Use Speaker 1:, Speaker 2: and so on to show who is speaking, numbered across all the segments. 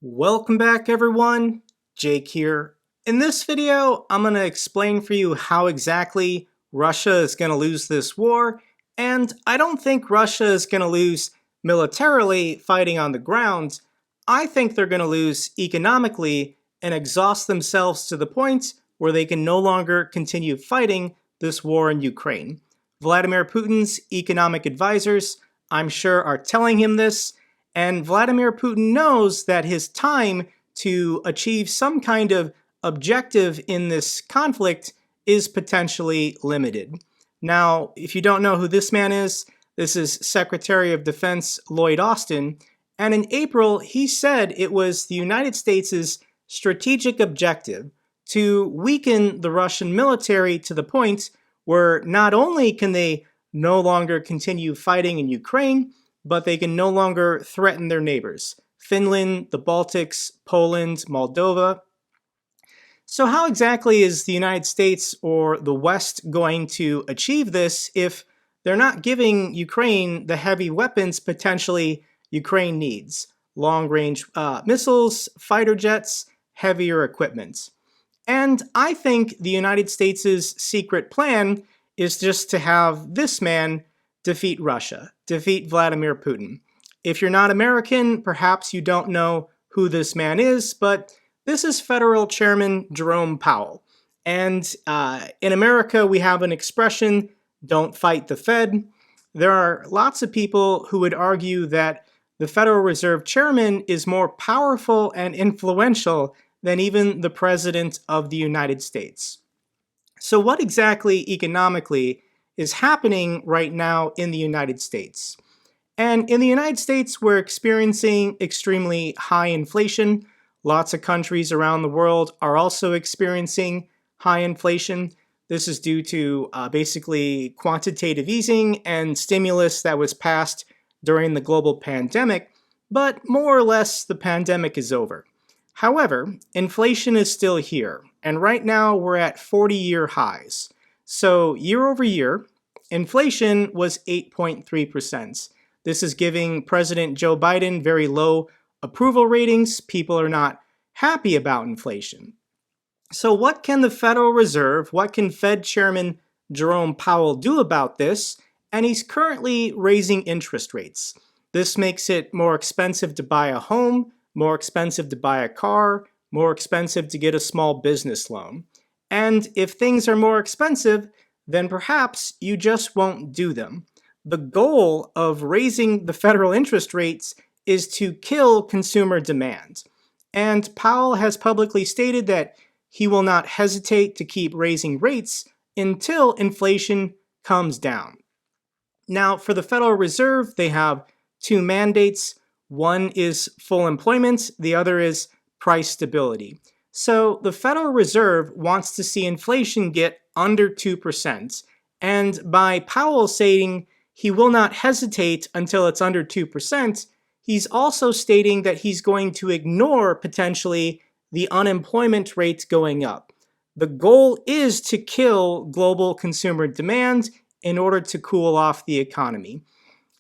Speaker 1: Welcome back everyone, Jake here. In this video, I'm going to explain for you how exactly Russia is going to lose this war, and I don't think Russia is going to lose militarily fighting on the ground. I think they're going to lose economically and exhaust themselves to the point where they can no longer continue fighting this war in Ukraine. Vladimir Putin's economic advisors, I'm sure, are telling him this, and Vladimir Putin knows that his time to achieve some kind of objective in this conflict is potentially limited. Now, if you don't know who this man is, this is Secretary of Defense Lloyd Austin, and in April he said it was the United States' strategic objective to weaken the Russian military to the point where not only can they no longer continue fighting in Ukraine, but they can no longer threaten their neighbors: Finland, the Baltics, Poland, Moldova. So how exactly is the United States or the West going to achieve this if they're not giving Ukraine the heavy weapons potentially Ukraine needs? Long-range missiles, fighter jets, heavier equipment. And I think the United States' secret plan is just to have this man defeat Russia, defeat Vladimir Putin. If you're not American, perhaps you don't know who this man is, but this is Federal Chairman Jerome Powell. And in America, we have an expression, don't fight the Fed. There are lots of people who would argue that the Federal Reserve Chairman is more powerful and influential than even the President of the United States. So what exactly economically is happening right now in the United States? And in the United States, we're experiencing extremely high inflation. Lots of countries around the world are also experiencing high inflation. This is due to basically quantitative easing and stimulus that was passed during the global pandemic, but more or less the pandemic is over. However, inflation is still here, and right now we're at 40-year highs. So year over year, inflation was 8.3%. This is giving President Joe Biden very low approval ratings. People are not happy about inflation. So what can the Federal Reserve, what can Fed Chairman Jerome Powell do about this? And he's currently raising interest rates. This makes it more expensive to buy a home, more expensive to buy a car, more expensive to get a small business loan. And if things are more expensive, then perhaps you just won't do them. The goal of raising the federal interest rates is to kill consumer demand. And Powell has publicly stated that he will not hesitate to keep raising rates until inflation comes down. Now, for the Federal Reserve, they have two mandates. One is full employment, the other is price stability. So the Federal Reserve wants to see inflation get under 2%. And by Powell saying he will not hesitate until it's under 2%, he's also stating that he's going to ignore potentially the unemployment rate going up. The goal is to kill global consumer demand in order to cool off the economy.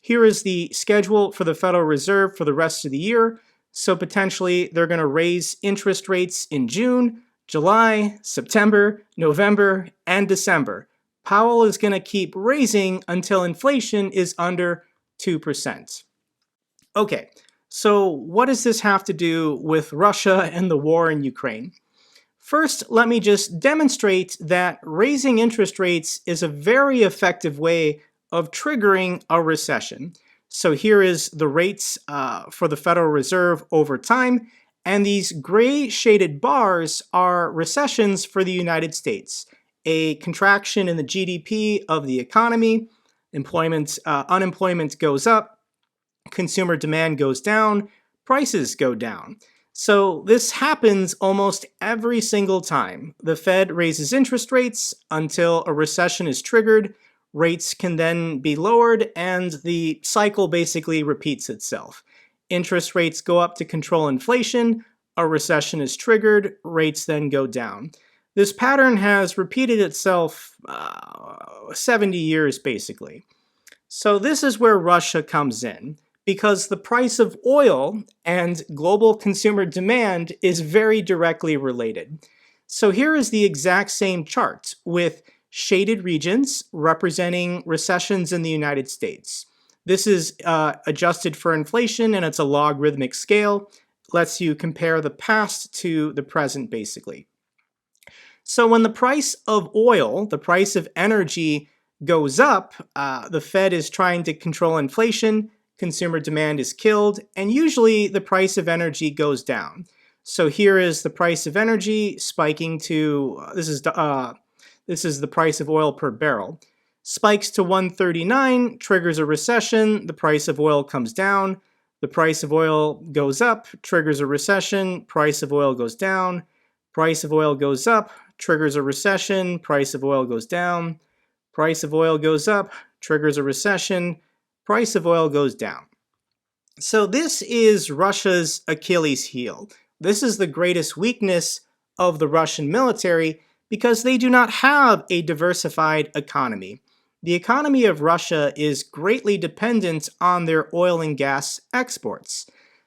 Speaker 1: Here is the schedule for the Federal Reserve for the rest of the year. So potentially they're going to raise interest rates in June, July, September, November, and December. Powell is going to keep raising until inflation is under 2%. Okay, so what does this have to do with Russia and the war in Ukraine? First, let me just demonstrate that raising interest rates is a very effective way of triggering a recession. So here is the rates for the Federal Reserve over time, and these gray shaded bars are recessions for the United States. A contraction in the GDP of the economy, unemployment goes up, consumer demand goes down, prices go down. So this happens almost every single time. The Fed raises interest rates until a recession is triggered. Rates can then be lowered, and the cycle basically repeats itself. Interest rates go up to control inflation, a recession is triggered, rates then go down. This pattern has repeated itself 70 years basically. So this is where Russia comes in. because the price of oil and global consumer demand is very directly related. So here is the exact same chart with shaded regions representing recessions in the United States. This is adjusted for inflation and it's a logarithmic scale. Lets you compare the past to the present basically. So when the price of oil, the price of energy goes up, the Fed is trying to control inflation, consumer demand is killed, and usually the price of energy goes down. So here is the price of energy spiking to, this is the price of oil per barrel. Spikes to 139, triggers a recession, the price of oil comes down. The price of oil goes up, triggers a recession, price of oil goes down. Price of oil goes up, triggers a recession, price of oil goes down. Price of oil goes up, triggers a recession, price of oil goes down. So this is Russia's Achilles heel. This is the greatest weakness of the Russian military because they do not have a diversified economy. The economy of Russia is greatly dependent on their oil and gas exports.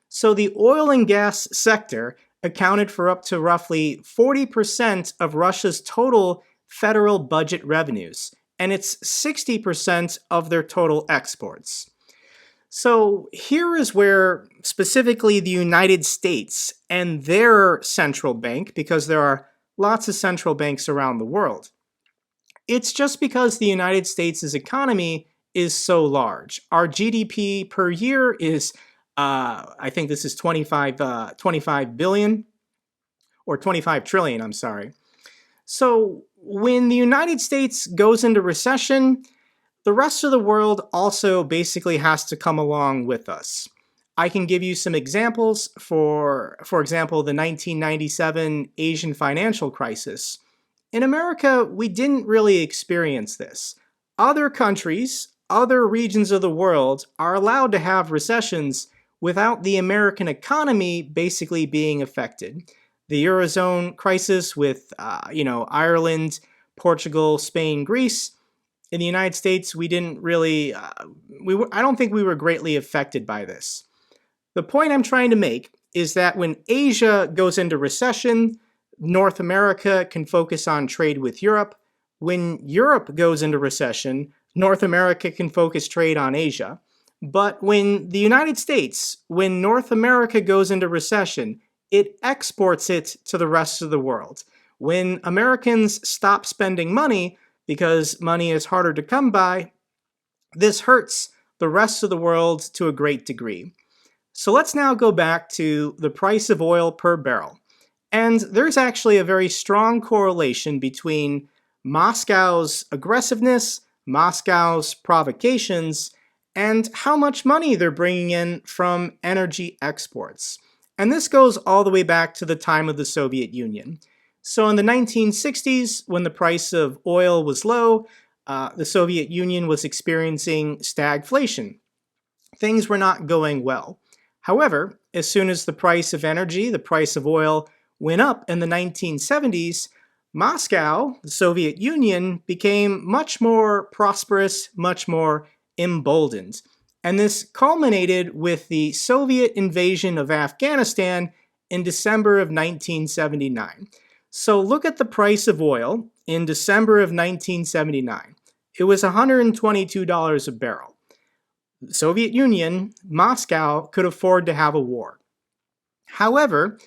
Speaker 1: So the oil and gas sector accounted for up to roughly 40% of Russia's total federal budget revenues, and it's 60% of their total exports. So here is where specifically the United States and their central bank, because there are lots of central banks around the world, it's just because the United States' economy is so large. Our GDP per year is, I think this is 25 billion, or 25 trillion, I'm sorry. So when the United States goes into recession, the rest of the world also basically has to come along with us. I can give you some examples. For example, the 1997 Asian financial crisis. In America, we didn't really experience this. Other countries, other regions of the world are allowed to have recessions without the American economy basically being affected. The Eurozone crisis with, Ireland, Portugal, Spain, Greece. In the United States, we didn't really, I don't think we were greatly affected by this. The point I'm trying to make is that when Asia goes into recession, North America can focus on trade with Europe. When Europe goes into recession, North America can focus trade on Asia. But when the United States, when North America goes into recession, it exports it to the rest of the world. When Americans stop spending money because money is harder to come by, this hurts the rest of the world to a great degree. So let's now go back to the price of oil per barrel. And there's actually a very strong correlation between Moscow's aggressiveness, Moscow's provocations, and how much money they're bringing in from energy exports. And this goes all the way back to the time of the Soviet Union. So in the 1960s, when the price of oil was low, the Soviet Union was experiencing stagflation. Things were not going well. However, as soon as the price of energy, the price of oil, went up in the 1970s, Moscow, the Soviet Union, became much more prosperous, much more emboldened. And this culminated with the Soviet invasion of Afghanistan in December of 1979. So look at the price of oil in December of 1979. It was $122 a barrel. The Soviet Union, Moscow, could afford to have a war. However,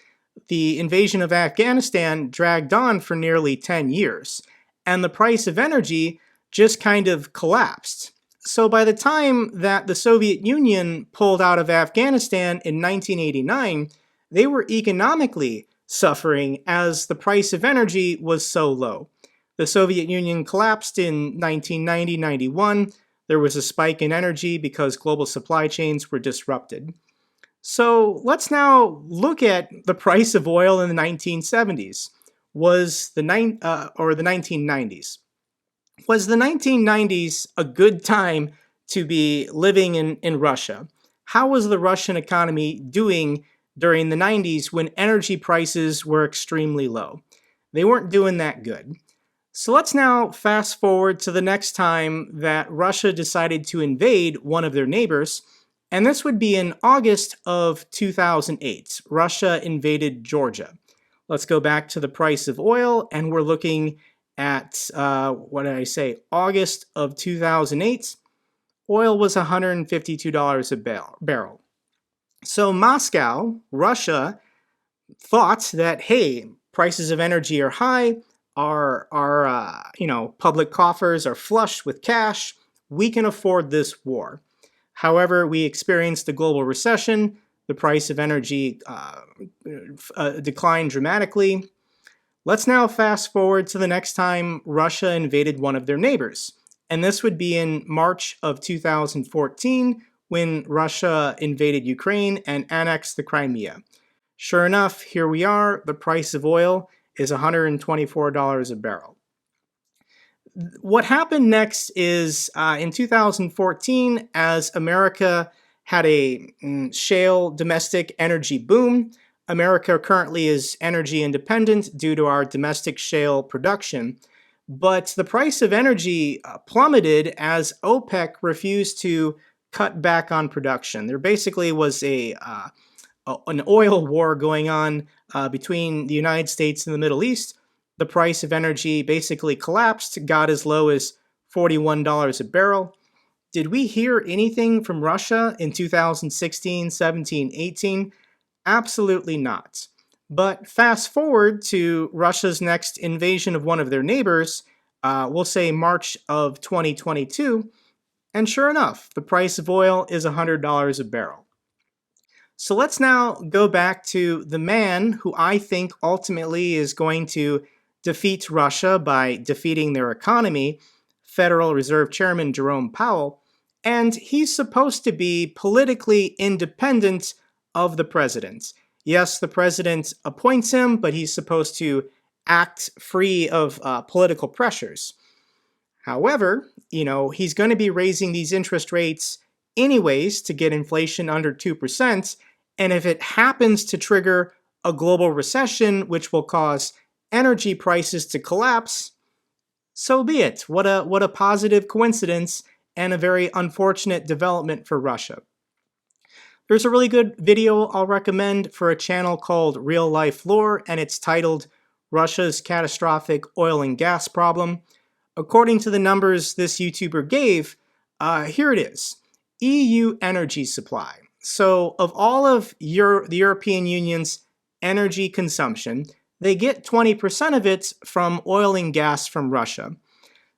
Speaker 1: the invasion of Afghanistan dragged on for nearly 10 years, and the price of energy just kind of collapsed. So by the time that the Soviet Union pulled out of Afghanistan in 1989, they were economically suffering as the price of energy was so low. The Soviet Union collapsed in 1990-91. There was a spike in energy because global supply chains were disrupted. So let's now look at the price of oil in the 1970s. The 1990s. Was the 1990s a good time to be living in Russia? How was the Russian economy doing during the 90s when energy prices were extremely low? They weren't doing that good. So let's now fast forward to the next time that Russia decided to invade one of their neighbors, And this would be in August of 2008. Russia invaded Georgia. Let's go back to the price of oil, and we're looking at, what did I say, August of 2008. Oil was $152 a barrel. So Moscow, Russia, thought that, hey, prices of energy are high, our public coffers are flush with cash, we can afford this war. However, we experienced a global recession, the price of energy declined dramatically. Let's now fast forward to the next time Russia invaded one of their neighbors. And this would be in March of 2014 when Russia invaded Ukraine and annexed the Crimea. Sure enough, here we are. The price of oil is $124 a barrel. What happened next is in 2014, as America had a shale domestic energy boom, America currently is energy independent due to our domestic shale production. But the price of energy plummeted as OPEC refused to cut back on production. There basically was an oil war going on between the United States and the Middle East. The price of energy basically collapsed, got as low as $41 a barrel. Did we hear anything from Russia in 2016, 17, 18? Absolutely not. But fast forward to Russia's next invasion of one of their neighbors, we'll say March of 2022, and sure enough, the price of oil is $100 a barrel. So let's now go back to the man who I think ultimately is going to defeat Russia by defeating their economy, Federal Reserve Chairman Jerome Powell, and he's supposed to be politically independent of the president. Yes, the president appoints him, but he's supposed to act free of political pressures. However, he's going to be raising these interest rates anyways to get inflation under 2%, and if it happens to trigger a global recession, which will cause energy prices to collapse, so be it. What a positive coincidence and a very unfortunate development for Russia. There's a really good video I'll recommend for a channel called Real Life Lore, and it's titled Russia's Catastrophic Oil and Gas Problem. According to the numbers this YouTuber gave, here it is. EU energy supply. So of all of the European Union's energy consumption, they get 20% of it from oil and gas from Russia.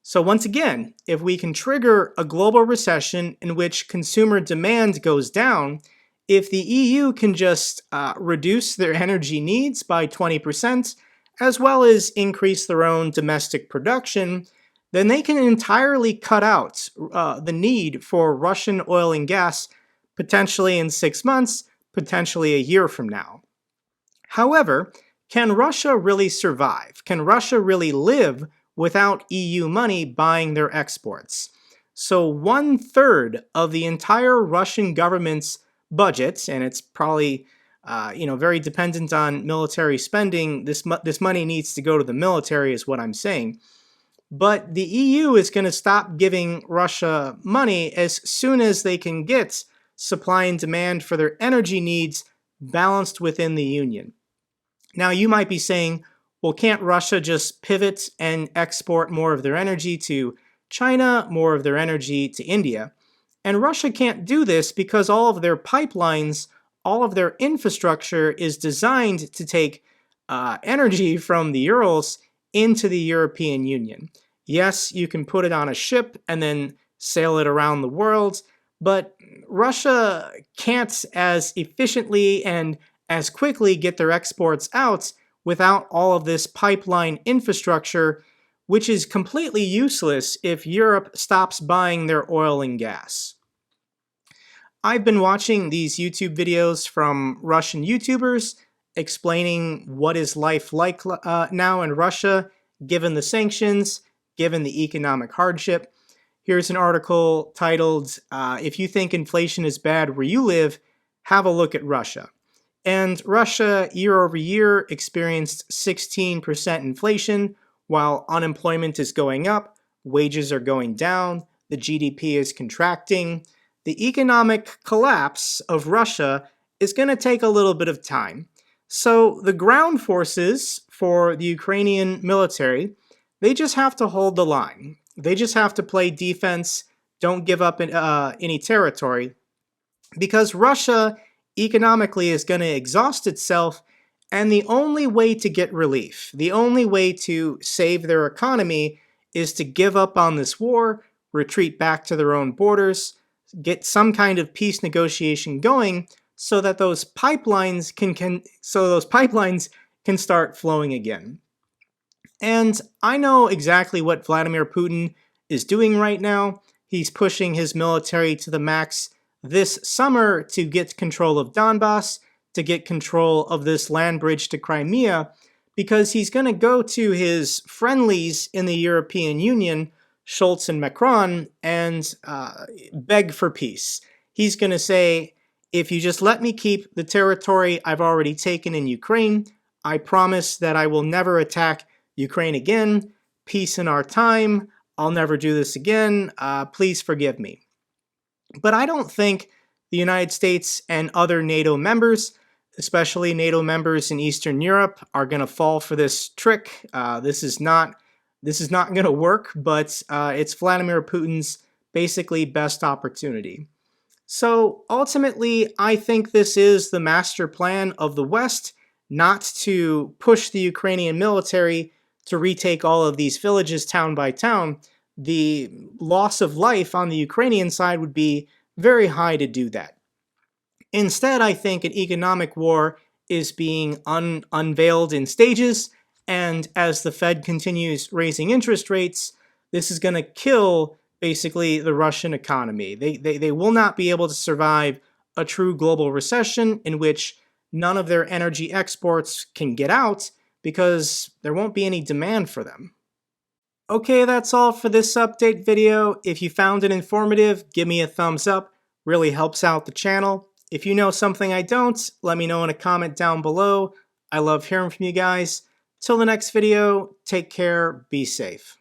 Speaker 1: So once again, if we can trigger a global recession in which consumer demand goes down, if the EU can just reduce their energy needs by 20%, as well as increase their own domestic production, then they can entirely cut out the need for Russian oil and gas potentially in 6 months, potentially a year from now. However, can Russia really survive? Can Russia really live without EU money buying their exports? So 1/3 of the entire Russian government's budget, and it's probably very dependent on military spending. This money needs to go to the military is what I'm saying. But the EU is going to stop giving Russia money as soon as they can get supply and demand for their energy needs balanced within the Union. Now you might be saying, well, can't Russia just pivot and export more of their energy to China, more of their energy to India? And Russia can't do this because all of their pipelines, all of their infrastructure is designed to take energy from the Urals into the European Union. Yes, you can put it on a ship and then sail it around the world, but Russia can't as efficiently and as quickly get their exports out without all of this pipeline infrastructure, which is completely useless if Europe stops buying their oil and gas. I've been watching these YouTube videos from Russian YouTubers explaining what is life like now in Russia, given the sanctions, given the economic hardship. Here's an article titled, If You Think Inflation is Bad Where You Live, Have a Look at Russia. And Russia, year over year, experienced 16% inflation, while unemployment is going up, wages are going down, the GDP is contracting, the economic collapse of Russia is going to take a little bit of time. So the ground forces for the Ukrainian military, they just have to hold the line. They just have to play defense, don't give up any territory, because Russia economically is going to exhaust itself, and the only way to get relief, the only way to save their economy is to give up on this war, retreat back to their own borders, get some kind of peace negotiation going so that those pipelines can start flowing again. And I know exactly what Vladimir Putin is doing right now. He's pushing his military to the max this summer to get control of Donbass, to get control of this land bridge to Crimea, because he's going to go to his friendlies in the European Union, Scholz and Macron, and beg for peace. He's going to say, if you just let me keep the territory I've already taken in Ukraine, I promise that I will never attack Ukraine again. Peace in our time. I'll never do this again. Please forgive me. But I don't think the United States and other NATO members, especially NATO members in Eastern Europe, are going to fall for this trick. This is not going to work, but it's Vladimir Putin's basically best opportunity. So ultimately, I think this is the master plan of the West, not to push the Ukrainian military to retake all of these villages town by town. The loss of life on the Ukrainian side would be very high to do that. Instead, I think an economic war is being unveiled in stages, and as the Fed continues raising interest rates, this is going to kill basically the Russian economy. They will not be able to survive a true global recession in which none of their energy exports can get out because there won't be any demand for them. Okay, that's all for this update video. If you found it informative, give me a thumbs up. Really helps out the channel. If you know something I don't, let me know in a comment down below. I love hearing from you guys. Till the next video, take care, be safe.